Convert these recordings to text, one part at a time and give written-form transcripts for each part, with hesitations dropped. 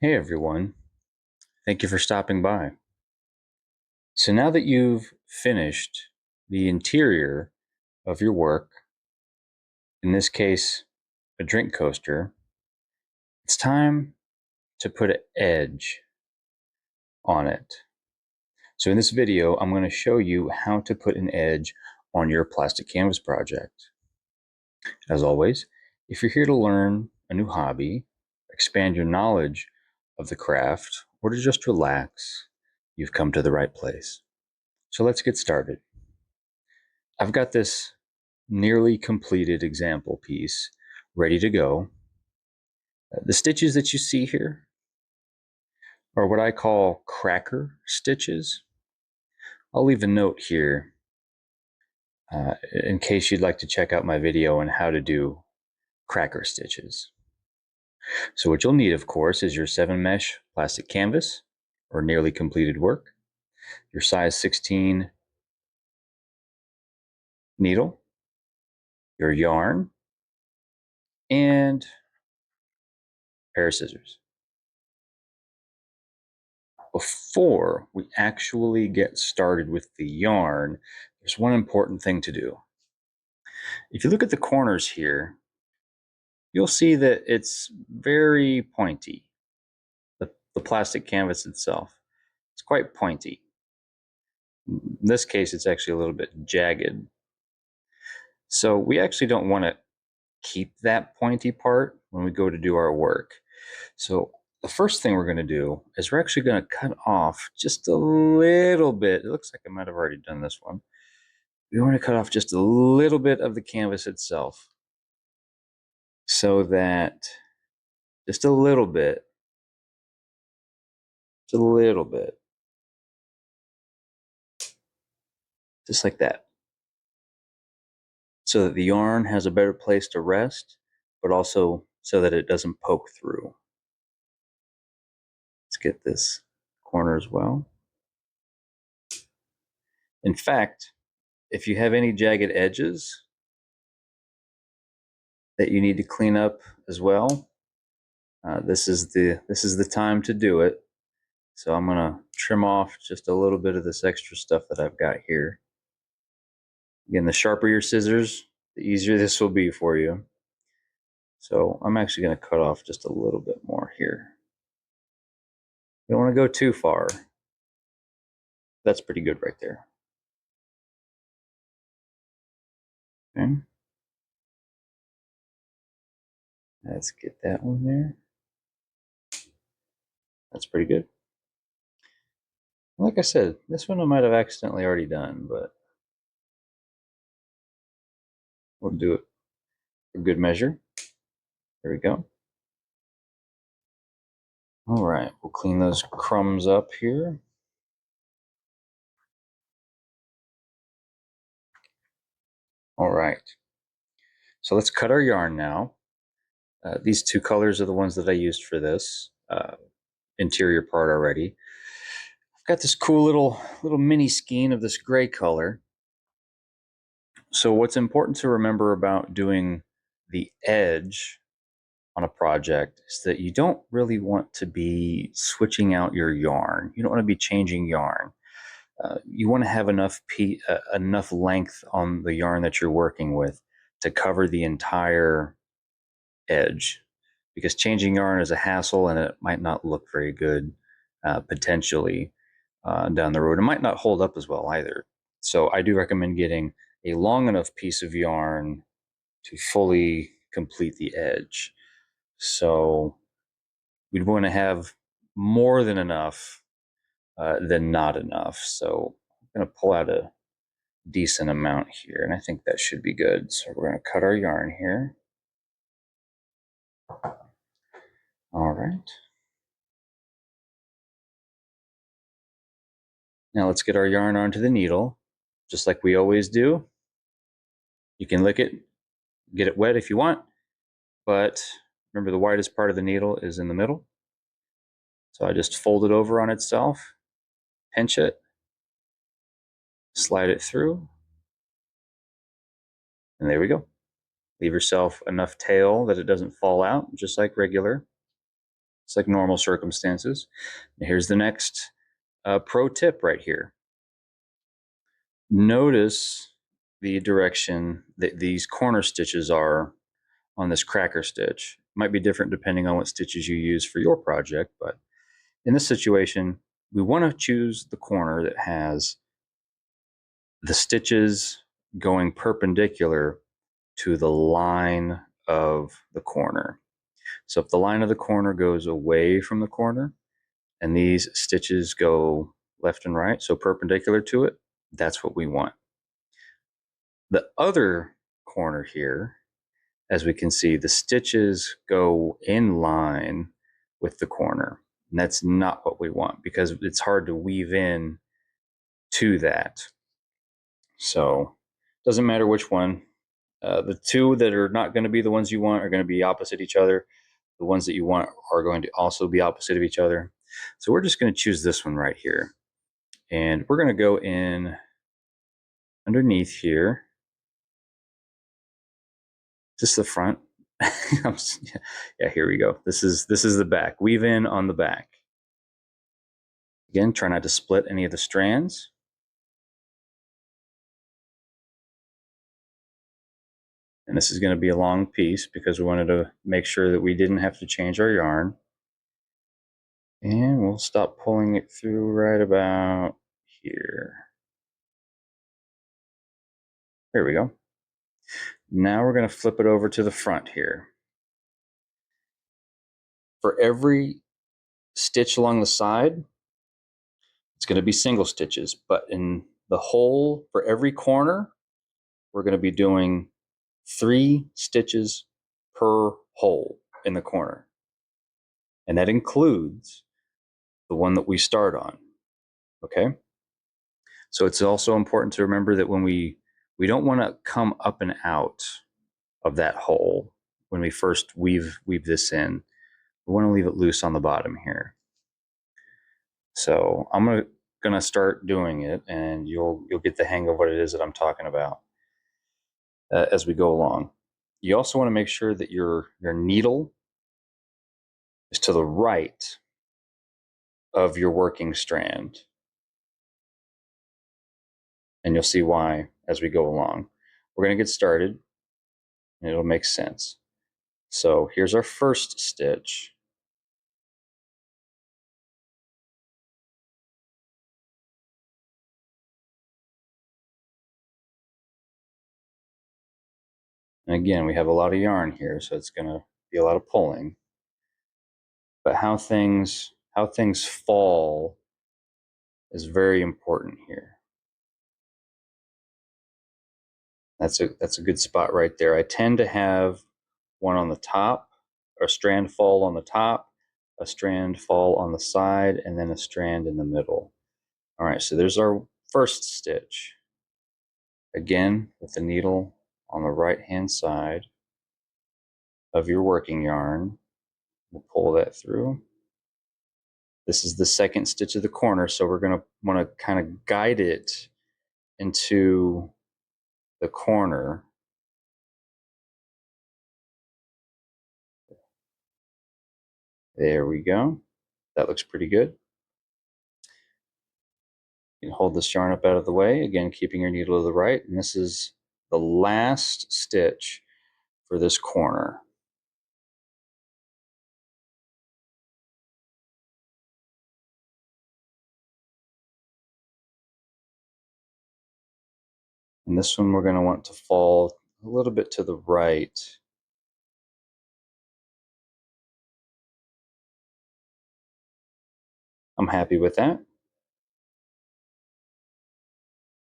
Hey everyone, thank you for stopping by. So now that you've finished the interior of your work, in this case, a drink coaster, it's time to put an edge on it. So in this video, I'm going to show you how to put an edge on your plastic canvas project. As always, if you're here to learn a new hobby, expand your knowledge of the craft, or to just relax, you've come to the right place. So let's get started. I've got this nearly completed example piece ready to go. The stitches that you see here are what I call cracker stitches. I'll leave a note here in case you'd like to check out my video on how to do cracker stitches. So what you'll need, of course, is your 7 mesh plastic canvas or nearly completed work, your size 16 needle, your yarn, and a pair of scissors. Before we actually get started with the yarn, there's one important thing to do. If you look at the corners here, you'll see that it's very pointy. The plastic canvas itself, it's quite pointy. In this case, it's actually a little bit jagged. So we actually don't want to keep that pointy part when we go to do our work. So the first thing we're going to do is we're actually going to cut off just a little bit. It looks like I might have already done this one. We want to cut off just a little bit of the canvas itself so that just a little bit, just like that, so that the yarn has a better place to rest, but also so that it doesn't poke through. Let's get this corner as well. In fact, if you have any jagged edges that you need to clean up as well, this is the time to do it. So I'm gonna trim off just a little bit of this extra stuff that I've got here. Again, the sharper your scissors, the easier this will be for you. So I'm actually going to cut off just a little bit more here. You don't want to go too far. That's pretty good right there. Okay. Let's get that one there. That's pretty good. Like I said, this one I might have accidentally already done, but we'll do it for good measure. There we go. All right, we'll clean those crumbs up here. All right, so let's cut our yarn now. These two colors are the ones that I used for this interior part already. I've got this cool little mini skein of this gray color. So what's important to remember about doing the edge on a project is that you don't really want to be switching out your yarn. You don't want to be changing yarn. You want to have enough length on the yarn that you're working with to cover the entire edge, because changing yarn is a hassle and it might not look very good potentially down the road. It might not hold up as well either. So I do recommend getting a long enough piece of yarn to fully complete the edge. So we'd want to have more than enough than not enough. So I'm going to pull out a decent amount here, and I think that should be good. So we're going to cut our yarn here. All right. Now let's get our yarn onto the needle, just like we always do. You can lick it, get it wet if you want, but remember the widest part of the needle is in the middle. So I just fold it over on itself, pinch it, slide it through, and there we go. Leave yourself enough tail that it doesn't fall out, just like regular. It's like normal circumstances. Here's the next pro tip right here. Notice the direction that these corner stitches are on this cracker stitch. Might be different depending on what stitches you use for your project, but in this situation, we want to choose the corner that has the stitches going perpendicular to the line of the corner. So if the line of the corner goes away from the corner and these stitches go left and right, so perpendicular to it, that's what we want. The other corner here, as we can see, the stitches go in line with the corner. And that's not what we want because it's hard to weave in to that. So it doesn't matter which one. The two that are not going to be the ones you want are going to be opposite each other. The ones that you want are going to also be opposite of each other. So we're just going to choose this one right here. And we're going to go in underneath here. Just the front. Yeah, here we go. This is the back. Weave in on the back. Again, try not to split any of the strands. And this is going to be a long piece because we wanted to make sure that we didn't have to change our yarn. And we'll stop pulling it through right about here. There we go. Now we're going to flip it over to the front here. For every stitch along the side, it's going to be single stitches, but in the hole for every corner, we're going to be doing 3 stitches per hole in the corner. And that includes the one that we start on. Okay? So it's also important to remember that when we don't want to come up and out of that hole when we first weave this in. We want to leave it loose on the bottom here. So I'm gonna start doing it, and you'll get the hang of what it is that I'm talking about as we go along. You also want to make sure that your needle is to the right of your working strand, and you'll see why as we go along. We're going to get started, and it'll make sense. So here's our first stitch. And again, we have a lot of yarn here, so it's going to be a lot of pulling. But how things fall is very important here. That's a good spot right there. I tend to have one on the top, a strand fall on the top, a strand fall on the side, and then a strand in the middle. All right, so there's our first stitch. Again, with the needle on the right-hand side of your working yarn, we'll pull that through. This is the second stitch of the corner, so we're going to want to kind of guide it into the corner. There we go. That looks pretty good. You can hold this yarn up out of the way, again, keeping your needle to the right, and this is the last stitch for this corner. And this one we're going to want to fall a little bit to the right. I'm happy with that.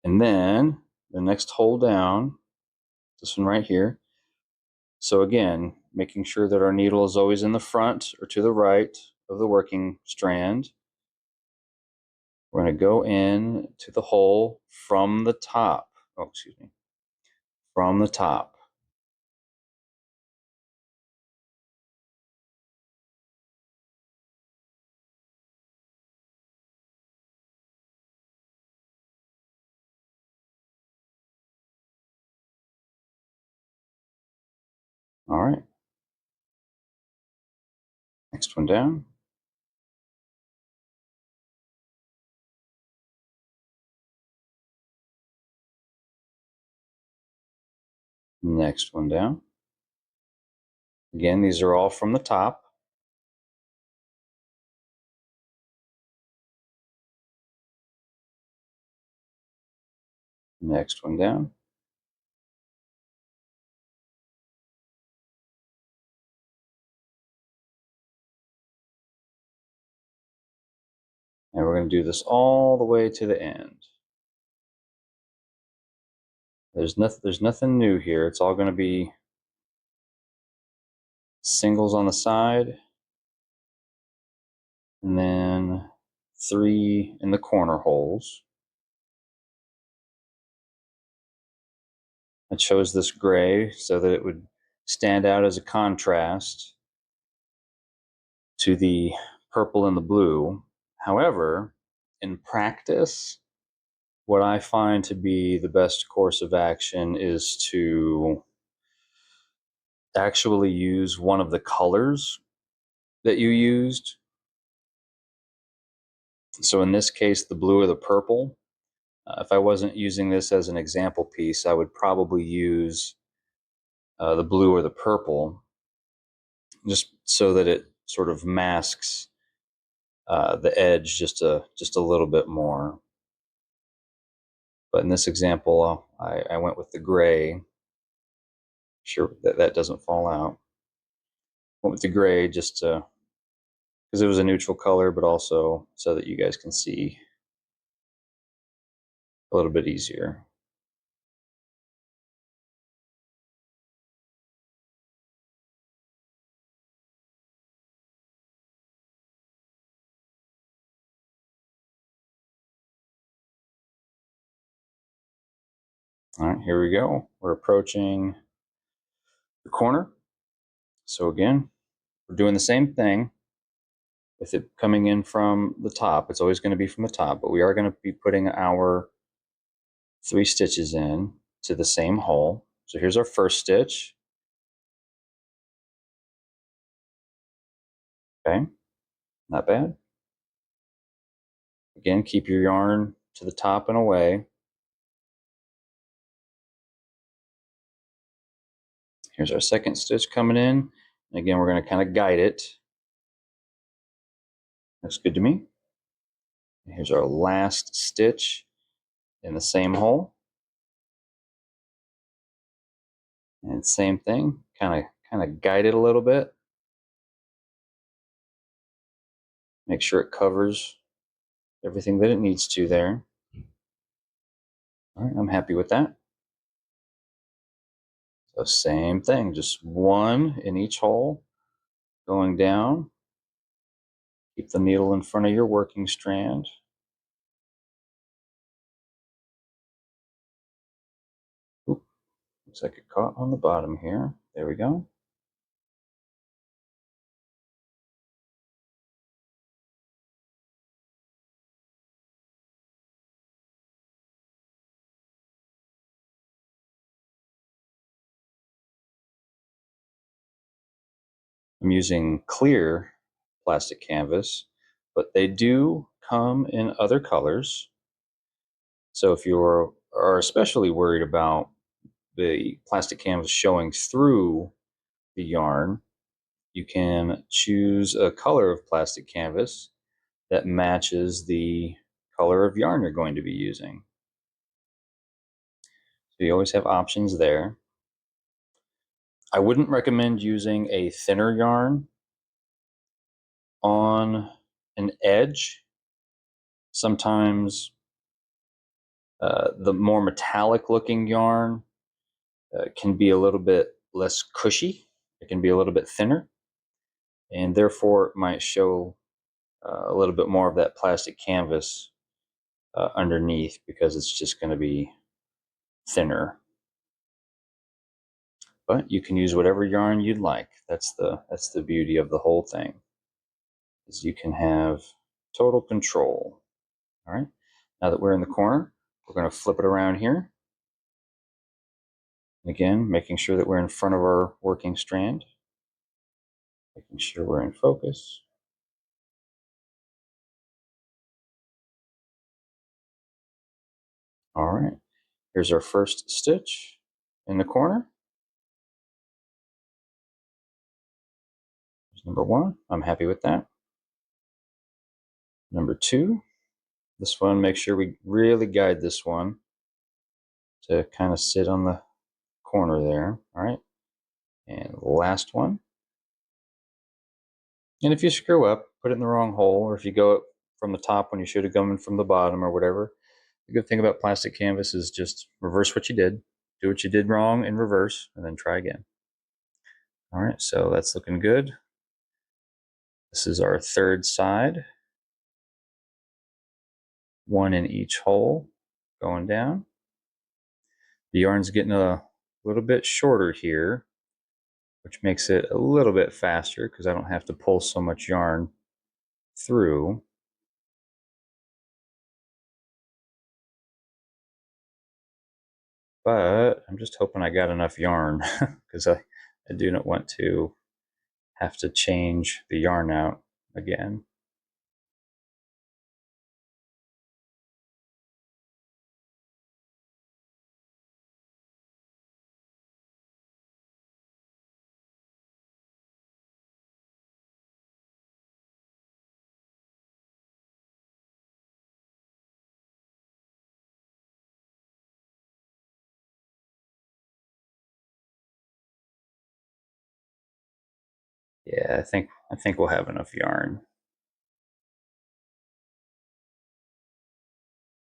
And then the next hole down, this one right here. So again, making sure that our needle is always in the front or to the right of the working strand. We're going to go in to the hole from the top. Oh, excuse me. From the top. All right. Next one down. Next one down. Again, these are all from the top. Next one down. And we're going to do this all the way to the end. There's nothing new here. It's all going to be singles on the side, and then 3 in the corner holes. I chose this gray so that it would stand out as a contrast to the purple and the blue. However, in practice, what I find to be the best course of action is to actually use one of the colors that you used. So in this case, the blue or the purple. If I wasn't using this as an example piece, I would probably use the blue or the purple, just so that it sort of masks the edge just a little bit more. But in this example, I went with the gray. Sure that doesn't fall out. Went with the gray just because it was a neutral color, but also so that you guys can see a little bit easier. All right, here we go. We're approaching the corner. So again, we're doing the same thing with it coming in from the top. It's always going to be from the top, but we are going to be putting our 3 stitches in to the same hole. So here's our first stitch. Okay, not bad. Again, keep your yarn to the top and away. Here's our second stitch coming in. And again, we're going to kind of guide it. Looks good to me. And here's our last stitch in the same hole. And same thing, kind of guide it a little bit. Make sure it covers everything that it needs to there. All right, I'm happy with that. So same thing, just 1 in each hole, going down. Keep the needle in front of your working strand. Oop, looks like it caught on the bottom here. There we go. I'm using clear plastic canvas, but they do come in other colors. So if you are especially worried about the plastic canvas showing through the yarn, you can choose a color of plastic canvas that matches the color of yarn you're going to be using. So you always have options there. I wouldn't recommend using a thinner yarn on an edge. Sometimes the more metallic looking yarn can be a little bit less cushy. It can be a little bit thinner, and therefore it might show a little bit more of that plastic canvas underneath, because it's just going to be thinner. But you can use whatever yarn you'd like. That's the beauty of the whole thing, is you can have total control. All right, now that we're in the corner, we're going to flip it around here. Again, making sure that we're in front of our working strand, making sure we're in focus. All right, here's our first stitch in the corner. Number 1, I'm happy with that. Number 2, this one, make sure we really guide this one to kind of sit on the corner there. All right. And last one. And if you screw up, put it in the wrong hole, or if you go from the top when you should have gone from the bottom or whatever, the good thing about plastic canvas is just reverse what you did, do what you did wrong in reverse, and then try again. All right, so that's looking good. This is our third side. One in each hole going down. The yarn's getting a little bit shorter here, which makes it a little bit faster because I don't have to pull so much yarn through. But I'm just hoping I got enough yarn because I do not want to have to change the yarn out again. Yeah, I think we'll have enough yarn.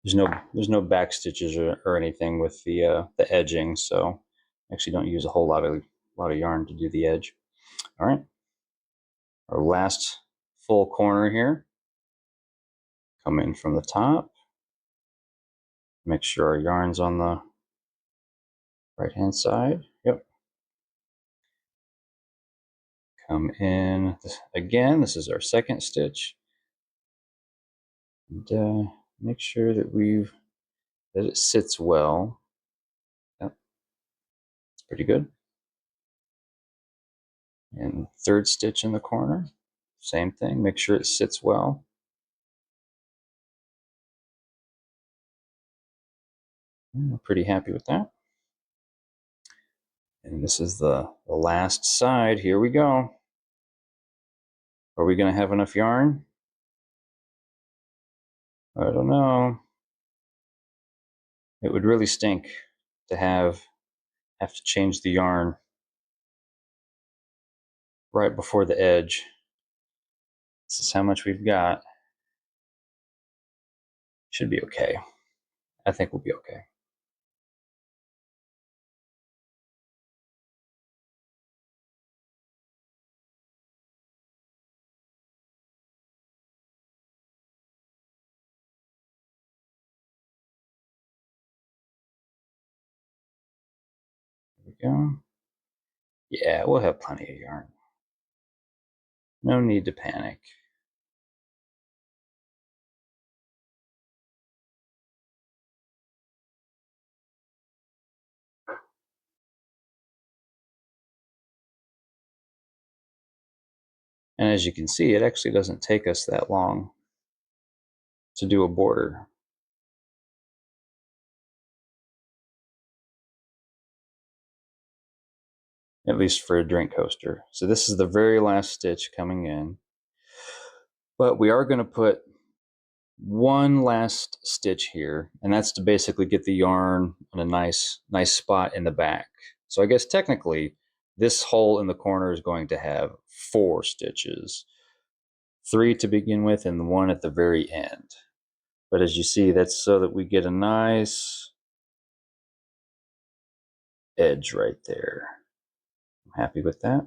There's no back stitches or anything with the edging, so actually don't use a whole lot of yarn to do the edge. All right, our last full corner here. Come in from the top. Make sure our yarn's on the right hand side. Yep. Come in again. This is our second stitch. And make sure that it sits well. Yep. It's pretty good. And third stitch in the corner, same thing. Make sure it sits well. I'm pretty happy with that. And this is the last side. Here we go. Are we going to have enough yarn? I don't know. It would really stink to have to change the yarn right before the edge. This is how much we've got. Should be okay. I think we'll be okay. There we go. Yeah, we'll have plenty of yarn. No need to panic. And as you can see, it actually doesn't take us that long to do a border. At least for a drink coaster. So this is the very last stitch coming in. But we are going to put one last stitch here, and that's to basically get the yarn on a nice spot in the back. So I guess technically this hole in the corner is going to have 4 stitches. 3 to begin with and 1 at the very end. But as you see, that's so that we get a nice edge right there. I'm happy with that.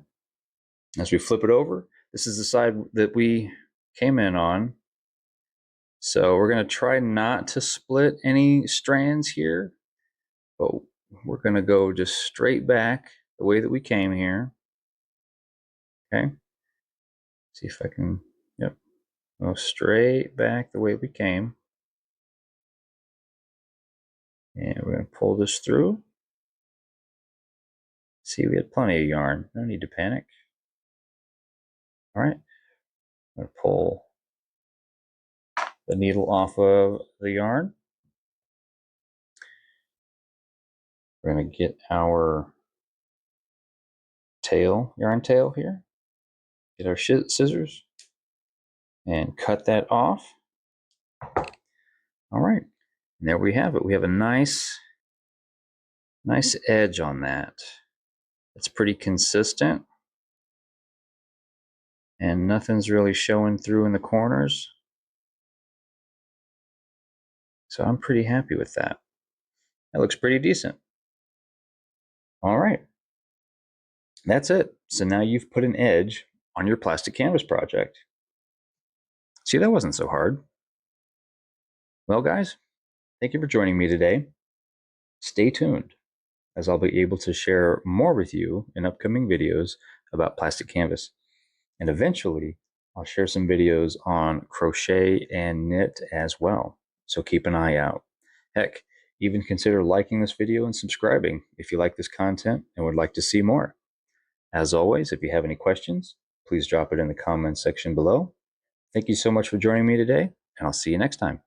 As we flip it over, this is the side that we came in on. So we're going to try not to split any strands here, but we're going to go just straight back the way that we came here. Okay. See if I can, yep, go straight back the way we came. And we're going to pull this through. See, we had plenty of yarn. No need to panic. All right. I'm going to pull the needle off of the yarn. We're going to get our yarn tail here. get our scissors and cut that off. All right, and there we have it. We have a nice edge on that. It's pretty consistent, and nothing's really showing through in the corners. So I'm pretty happy with that. That looks pretty decent. All right, that's it. So now you've put an edge on your plastic canvas project. See, that wasn't so hard. Well, guys, thank you for joining me today. Stay tuned, as I'll be able to share more with you in upcoming videos about plastic canvas. And eventually, I'll share some videos on crochet and knit as well. So keep an eye out. Heck, even consider liking this video and subscribing if you like this content and would like to see more. As always, if you have any questions, please drop it in the comments section below. Thank you so much for joining me today, and I'll see you next time.